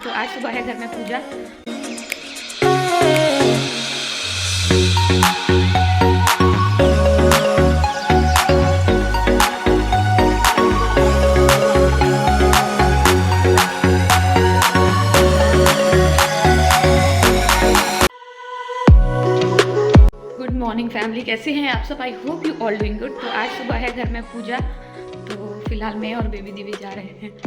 तो आज सुबह है घर में पूजा। गुड मॉर्निंग फैमिली, कैसे हैं आप सब? I hope you all doing good. तो आज सुबह है घर में पूजा, तो फिलहाल मैं और बेबी दीदी जा रहे हैं।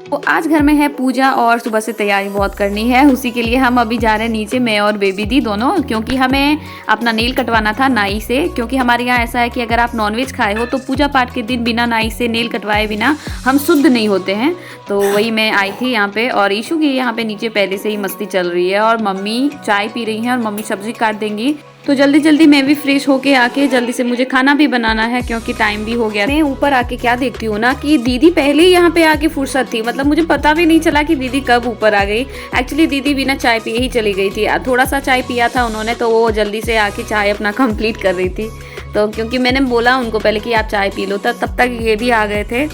तो आज घर में है पूजा और सुबह से तैयारी बहुत करनी है, उसी के लिए हम अभी जा रहे हैं नीचे, मैं और बेबी दी दोनों, क्योंकि हमें अपना नेल कटवाना था नाई से। क्योंकि हमारे यहाँ ऐसा है कि अगर आप नॉनवेज खाए हो तो पूजा पाठ के दिन बिना नाई से नेल कटवाए बिना हम शुद्ध नहीं होते हैं। तो वही मैं आई थी यहाँ पे, और ईशू की यहाँ पे नीचे पहले से ही मस्ती चल रही है और मम्मी चाय पी रही हैं और मम्मी सब्जी काट देंगी। तो जल्दी जल्दी मैं भी फ्रेश होके आके जल्दी से मुझे खाना भी बनाना है, क्योंकि टाइम भी हो गया। मैं ऊपर आके क्या देखती हूँ ना कि दीदी पहले ही यहाँ पे आके फुर्सत थी, मतलब मुझे पता भी नहीं चला कि दीदी कब ऊपर आ गई। एक्चुअली दीदी बिना चाय पिए ही चली गई थी, थोड़ा सा चाय पिया था उन्होंने, तो वो जल्दी से आके चाय अपना कंप्लीट कर रही थी। तो क्योंकि मैंने बोला उनको पहले कि आप चाय पी लो, तब तक ये भी आ गए थे।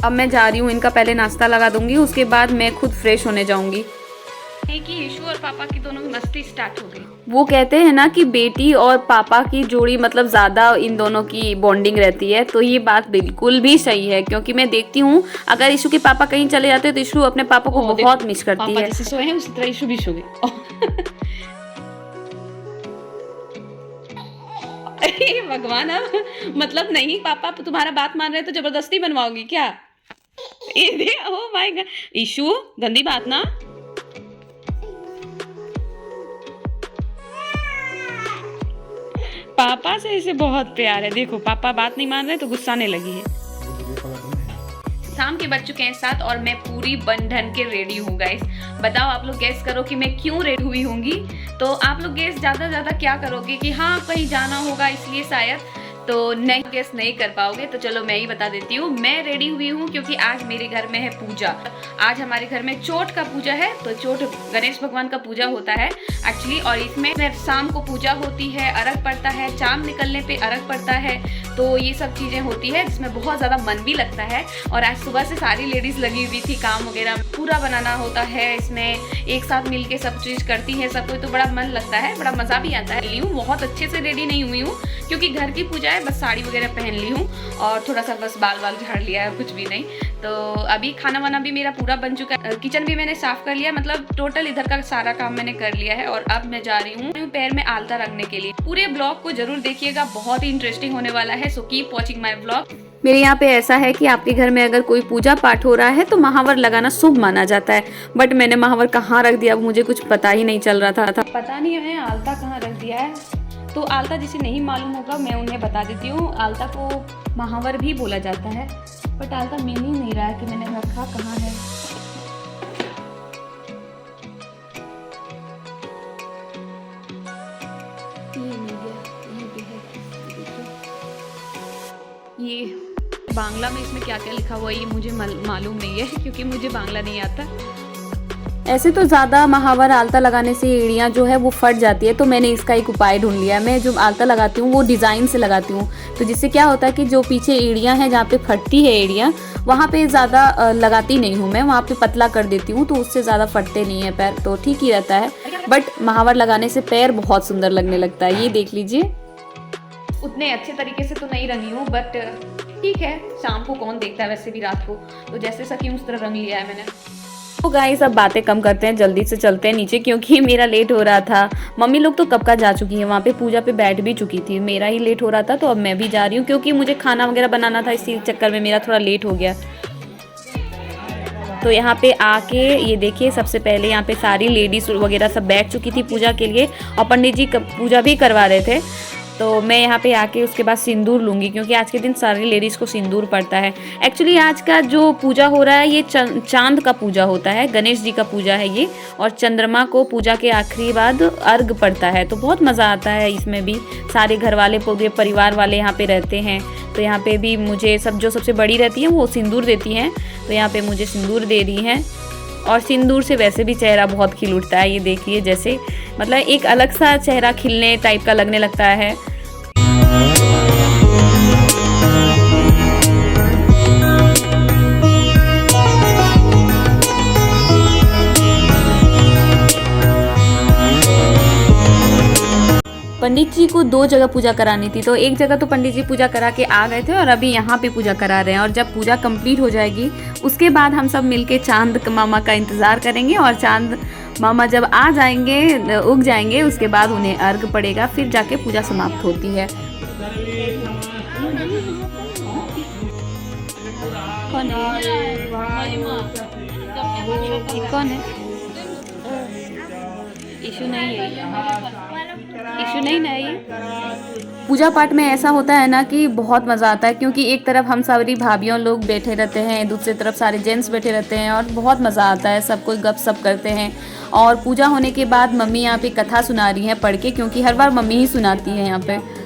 अब मैं जा रही हूँ, इनका पहले नाश्ता लगा दूंगी, उसके बाद मैं खुद फ्रेश होने जाऊंगी। कि यीशु और पापा की दोनों की मस्ती स्टार्ट हो गई। वो कहते हैं ना कि बेटी और पापा की जोड़ी मतलब ज़्यादा इन दोनों की बॉन्डिंग रहती है, तो ये बात बिल्कुल भी सही है। क्योंकि मैं देखती हूँ अगर यीशु के पापा कहीं चले जाते हैं तो यीशु अपने पापा को बहुत मिस करती है। जैसे सोए हैं उसी तरह यीशु भी सो गए। अरे भगवान, अब मतलब नहीं पापा तुम्हारा बात मान रहे तो जबरदस्ती बनवाओगी क्या? ओह माय गॉड, यीशु गंदी बात ना। पापा से इसे बहुत प्यार है। देखो पापा बात नहीं मान रहे तो गुस्साने लगी है। शाम के बज चुके हैं 7 और मैं पूरी बन ढन के रेडी हूँ गाइस। बताओ आप लोग गेस करो कि मैं क्यों रेडी हुई होंगी। तो आप लोग गेस ज्यादा क्या करोगे कि हाँ कहीं जाना होगा इसलिए शायद, तो नहीं गेस नहीं कर पाओगे। तो चलो मैं ही बता देती हूँ, मैं रेडी हुई हूँ क्योंकि आज मेरे घर में है पूजा। आज हमारे घर में चोट का पूजा है, तो चोट गणेश भगवान का पूजा होता है एक्चुअली, और इसमें शाम को पूजा होती है, अर्घ पड़ता है, चांद निकलने पे अर्घ पड़ता है, तो ये सब चीजें होती है जिसमें बहुत ज्यादा मन भी लगता है। और आज सुबह से सारी लेडीज लगी हुई थी, काम वगैरह पूरा बनाना होता है, इसमें एक साथ मिल के सब चीज करती है सब कोई, तो बड़ा मन लगता है, बड़ा मजा भी आता है। ली हूँ बहुत अच्छे से रेडी नहीं हुई हूँ क्योंकि घर की पूजा है, बस साड़ी वगैरह पहन ली हूँ और थोड़ा सा बस बाल झाड़ लिया है, कुछ भी नहीं। तो अभी खाना वाना भी मेरा पूरा बन चुका है, किचन भी मैंने साफ कर लिया, मतलब टोटल इधर का सारा काम मैंने कर लिया है। और अब मैं जा रही हूँ पैर में आलता रखने के लिए। पूरे ब्लॉग को जरूर देखिएगा, बहुत ही इंटरेस्टिंग होने वाला है, so keep watching my blog. मेरे यहाँ पे ऐसा है कि आपके घर में अगर कोई पूजा पाठ हो रहा है तो महावर लगाना शुभ माना जाता है, बट मैंने महावर कहाँ रख दिया मुझे कुछ पता ही नहीं चल रहा था। पता नहीं है आलता कहाँ रख दिया है। तो आलता जिसे नहीं मालूम होगा मैं उन्हें बता देती हूँ, आलता को महावर भी बोला जाता है, बट आलता मिल ही नहीं रहा है कि मैंने रखा कहाँ है। ये बांग्ला में इसमें क्या क्या लिखा हुआ है ये मुझे मालूम नहीं है क्योंकि मुझे बांग्ला नहीं आता। ऐसे तो ज़्यादा महावर आलता लगाने से एड़ियाँ जो है वो फट जाती है, तो मैंने इसका एक उपाय ढूंढ लिया। मैं जो आलता लगाती हूँ वो डिज़ाइन से लगाती हूँ, तो जिससे क्या होता है कि जो पीछे एड़ियाँ हैं जहाँ पे फटती है एड़ियाँ, वहाँ पे ज़्यादा लगाती नहीं हूँ मैं, वहाँ पे पतला कर देती हूँ, तो उससे ज़्यादा फटते नहीं है पैर, तो ठीक ही रहता है। बट महावर लगाने से पैर बहुत सुंदर लगने लगता है, ये देख लीजिए। उतने अच्छे तरीके से तो नहीं रंगी हूँ, बट ठीक है, शाम को कौन देखता है वैसे भी रात को, तो जैसे सकी उस तरह रंग लिया है मैंने। तो गाइस अब बातें कम करते हैं, जल्दी से चलते हैं नीचे क्योंकि मेरा लेट हो रहा था। मम्मी लोग तो कब का जा चुकी हैं, वहाँ पे पूजा पे बैठ भी चुकी थी, मेरा ही लेट हो रहा था, तो अब मैं भी जा रही हूँ क्योंकि मुझे खाना वगैरह बनाना था, इसी चक्कर में मेरा थोड़ा लेट हो गया। तो यहाँ पे आके ये देखिए, सबसे पहले यहाँ पे सारी लेडीज वगैरह सब बैठ चुकी थी पूजा के लिए और पंडित जी पूजा भी करवा रहे थे। तो मैं यहाँ पे आके उसके बाद सिंदूर लूँगी क्योंकि आज के दिन सारी लेडीज़ को सिंदूर पड़ता है। एक्चुअली आज का जो पूजा हो रहा है ये चांद का पूजा होता है, गणेश जी का पूजा है ये, और चंद्रमा को पूजा के आखिरी बाद अर्घ पड़ता है, तो बहुत मज़ा आता है इसमें भी। सारे घर वाले पूरे परिवार वाले यहाँ पे रहते हैं, तो यहाँ पे भी मुझे जो सबसे बड़ी रहती है वो सिंदूर देती हैं, तो यहाँ पे मुझे सिंदूर दे रही हैं। और सिंदूर से वैसे भी चेहरा बहुत खिल उठता है, ये देखिए, जैसे मतलब एक अलग सा चेहरा खिलने टाइप का लगने लगता है। पंडित जी को 2 जगह पूजा करानी थी, तो एक जगह तो पंडित जी पूजा करा के आ गए थे और अभी यहाँ पे पूजा करा रहे हैं। और जब पूजा कंप्लीट हो जाएगी उसके बाद हम सब मिलके चांद मामा का इंतज़ार करेंगे, और चांद मामा जब आ जाएंगे, उग जाएंगे, उसके बाद उन्हें अर्घ पड़ेगा, फिर जाके पूजा समाप्त होती है। कौन है? इशू नहीं है, इशू नहीं ना ये। पूजा पाठ में ऐसा होता है ना कि बहुत मज़ा आता है, क्योंकि एक तरफ हम सारी भाभीयों लोग बैठे रहते हैं, दूसरी तरफ सारे जेंट्स बैठे रहते हैं और बहुत मज़ा आता है, सब कोई गप सप करते हैं। और पूजा होने के बाद मम्मी यहाँ पे कथा सुना रही हैं पढ़ के, क्योंकि हर बार मम्मी ही सुनाती है यहाँ पे।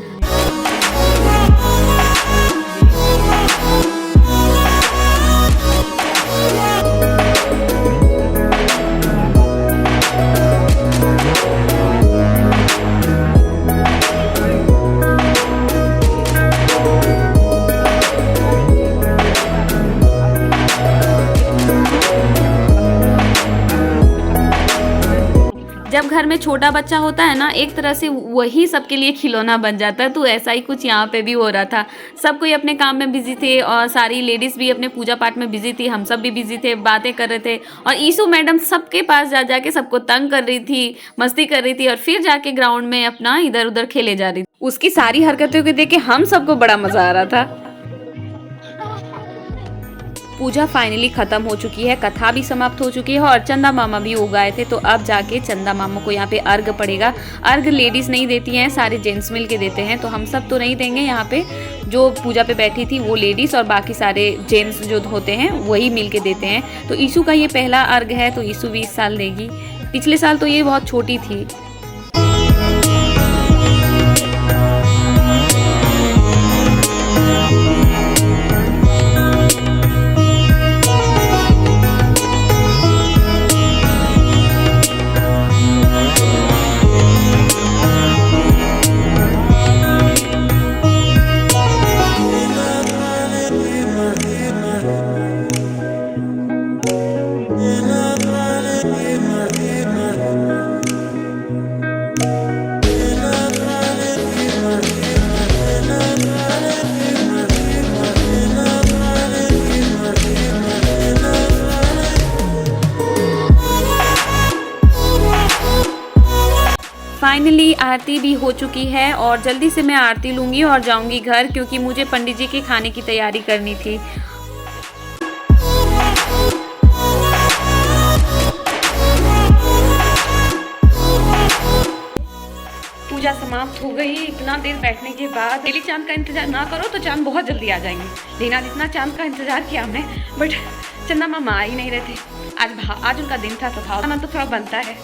जब घर में छोटा बच्चा होता है ना, एक तरह से वही सबके लिए खिलौना बन जाता है, तो ऐसा ही कुछ यहाँ पे भी हो रहा था। सब कोई अपने काम में बिजी थे और सारी लेडीज़ भी अपने पूजा पाठ में बिजी थी, हम सब भी बिजी थे, बातें कर रहे थे। और ईशू मैडम सबके पास जा जाके सबको तंग कर रही थी, मस्ती कर रही थी, और फिर जाके ग्राउंड में अपना इधर उधर खेले जा रही थी। उसकी सारी हरकतों को देख के हम सबको बड़ा मज़ा आ रहा था। पूजा फाइनली खत्म हो चुकी है, कथा भी समाप्त हो चुकी है और चंदा मामा भी उग आए थे, तो अब जाके चंदा मामा को यहाँ पे अर्घ पड़ेगा। अर्घ लेडीज़ नहीं देती हैं, सारे जेंट्स मिल के देते हैं, तो हम सब तो नहीं देंगे। यहाँ पे जो पूजा पे बैठी थी वो लेडीज़ और बाकी सारे जेंट्स जो होते हैं वही मिल के देते हैं। तो ईशू का ये पहला अर्घ है, तो ईशू भी इस साल देगी। पिछले साल तो ये बहुत छोटी थी। फाइनली आरती भी हो चुकी है और जल्दी से मैं आरती लूँगी और जाऊँगी घर, क्योंकि मुझे पंडित जी के खाने की तैयारी करनी थी। पूजा समाप्त हो गई। इतना देर बैठने के बाद डेली चांद का इंतजार ना करो तो चांद बहुत जल्दी आ जाएंगे, लेकिन आज इतना चांद का इंतजार किया हमने, बट चंदा मामा आ ही नहीं रहे थे। आज उनका दिन था, तो खाना तो थोड़ा बनता है।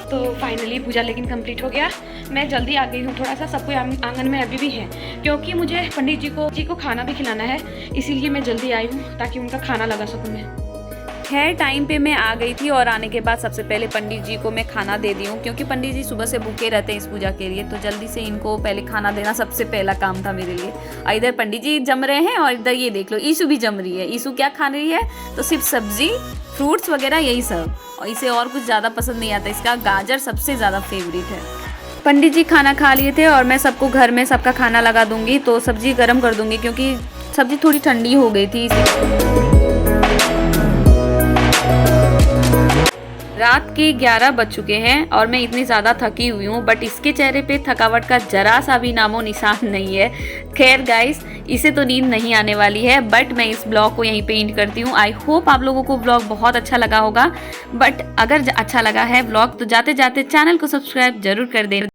तो फाइनली पूजा लेकिन कंप्लीट हो गया। मैं जल्दी आ गई हूँ, थोड़ा सा सबको आंगन में अभी भी है, क्योंकि मुझे पंडित जी को खाना भी खिलाना है, इसीलिए मैं जल्दी आई हूँ ताकि उनका खाना लगा सकूँ मैं। खैर टाइम पे मैं आ गई थी और आने के बाद सबसे पहले पंडित जी को मैं खाना दे दी हूँ, क्योंकि पंडित जी सुबह से भूखे रहते हैं इस पूजा के लिए, तो जल्दी से इनको पहले खाना देना सबसे पहला काम था मेरे लिए। और इधर पंडित जी जम रहे हैं और इधर ये देख लो ईशू भी जम रही है। ईशू क्या खा रही है, तो सिर्फ सब्जी, फ्रूट्स वगैरह यही सब, और इसे और कुछ ज़्यादा पसंद नहीं आता। इसका गाजर सबसे ज़्यादा फेवरेट है। पंडित जी खाना खा लिए थे और मैं सबको घर में सबका खाना लगा दूंगी, तो सब्जी गर्म कर दूंगी, क्योंकि सब्जी थोड़ी ठंडी हो गई थी। रात के 11 बज चुके हैं और मैं इतनी ज़्यादा थकी हुई हूँ, बट इसके चेहरे पे थकावट का जरा सा भी नामो निशान नहीं है। खैर गाइस, इसे तो नींद नहीं आने वाली है, बट मैं इस ब्लॉग को यहीं पे एंड करती हूँ। आई होप आप लोगों को ब्लॉग बहुत अच्छा लगा होगा, बट अगर अच्छा लगा है ब्लॉग तो जाते जाते चैनल को सब्सक्राइब जरूर कर दें।